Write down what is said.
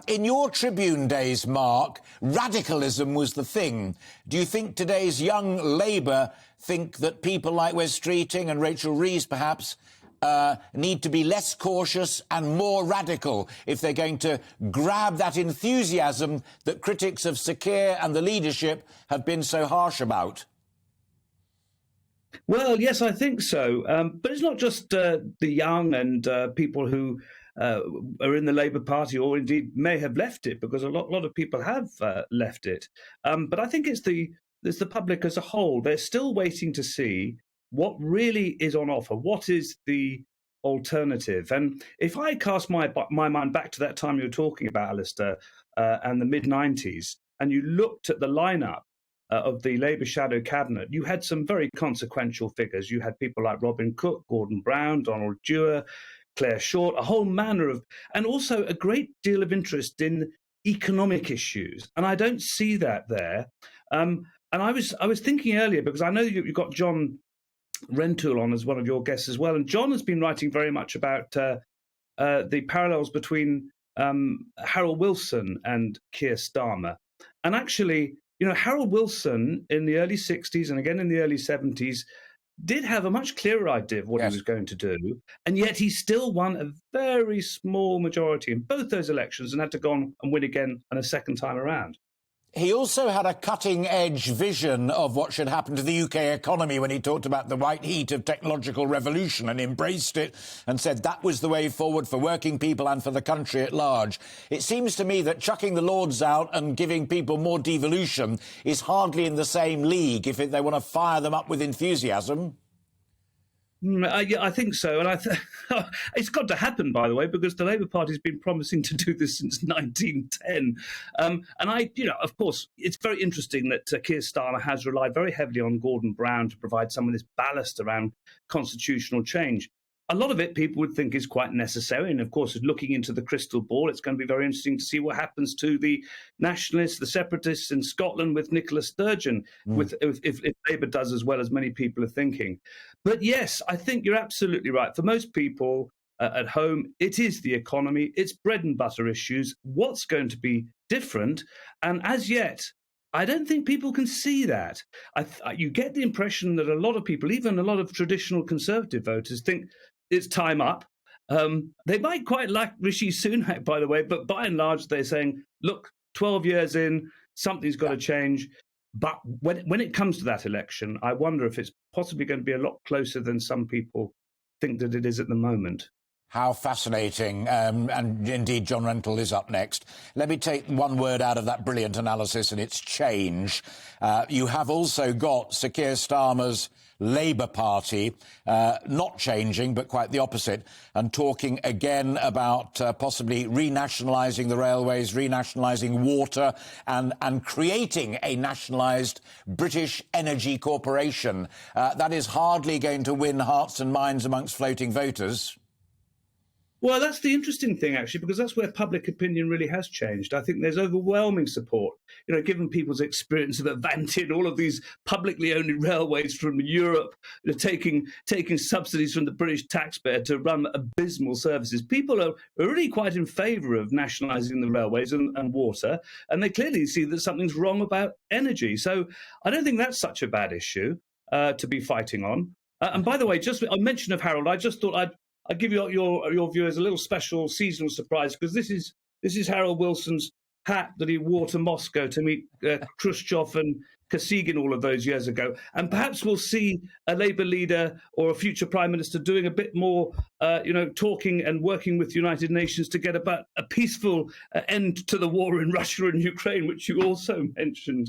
In your Tribune days, Mark, radicalism was the thing. Do you think today's young Labour think that people like Wes Streeting and Rachel Reeves, perhaps, need to be less cautious and more radical if they're going to grab that enthusiasm that critics of Sir Keir and the leadership have been so harsh about? Well, yes, I think so. But it's not just the young and people who are in the Labour Party or indeed may have left it, because a lot of people have left it. But I think it's the public as a whole. They're still waiting to see what really is on offer. What is the alternative? And if I cast my mind back to that time you were talking about, Alistair, and the mid-90s, and you looked at the lineup of the Labour shadow cabinet, you had some very consequential figures. You had people like Robin Cook, Gordon Brown, Donald Dewar, Claire Short, a whole manner of, and also a great deal of interest in economic issues. And I don't see that there. And I was thinking earlier, because I know you've got John Rentoul on as one of your guests as well, and John has been writing very much about the parallels between Harold Wilson and Keir Starmer. And actually, you know, Harold Wilson in the early 60s and again in the early 70s did have a much clearer idea of what he was going to do, and yet he still won a very small majority in both those elections and had to go on and win again and a second time around. He also had a cutting-edge vision of what should happen to the UK economy when he talked about the white heat of technological revolution and embraced it and said that was the way forward for working people and for the country at large. It seems to me that chucking the Lords out and giving people more devolution is hardly in the same league if they want to fire them up with enthusiasm. Yeah, I think so. And it's got to happen, by the way, because the Labour Party has been promising to do this since 1910. Of course, it's very interesting that Keir Starmer has relied very heavily on Gordon Brown to provide some of this ballast around constitutional change. A lot of it people would think is quite necessary. And of course, looking into the crystal ball, it's going to be very interesting to see what happens to the nationalists, the separatists in Scotland with Nicola Sturgeon, if Labour does as well as many people are thinking. But yes, I think you're absolutely right. For most people at home, it is the economy. It's bread and butter issues. What's going to be different? And as yet, I don't think people can see that. You get the impression that a lot of people, even a lot of traditional Conservative voters, think it's time up. They might quite like Rishi Sunak, by the way, but by and large, they're saying, look, 12 years in, something's got to change. But when it comes to that election, I wonder if it's possibly going to be a lot closer than some people think that it is at the moment. How fascinating. And indeed, John Rentoul is up next. Let me take one word out of that brilliant analysis, and it's change. You have also got Sir Keir Starmer's Labour Party not changing, but quite the opposite, and talking again about possibly renationalising the railways, renationalising water, and creating a nationalised British energy corporation. That is hardly going to win hearts and minds amongst floating voters. Well, that's the interesting thing, actually, because that's where public opinion really has changed. I think there's overwhelming support, you know, given people's experience of Avanti and all of these publicly owned railways from Europe, you know, taking subsidies from the British taxpayer to run abysmal services. People are really quite in favour of nationalising the railways and water, and they clearly see that something's wrong about energy. So I don't think that's such a bad issue to be fighting on. And by the way, just a mention of Harold, I just thought I'd give you your viewers a little special seasonal surprise, because this is Harold Wilson's hat that he wore to Moscow to meet Khrushchev and Kosygin all of those years ago. And perhaps we'll see a Labour leader or a future Prime Minister doing a bit more, talking and working with the United Nations to get about a peaceful end to the war in Russia and Ukraine, which you also mentioned.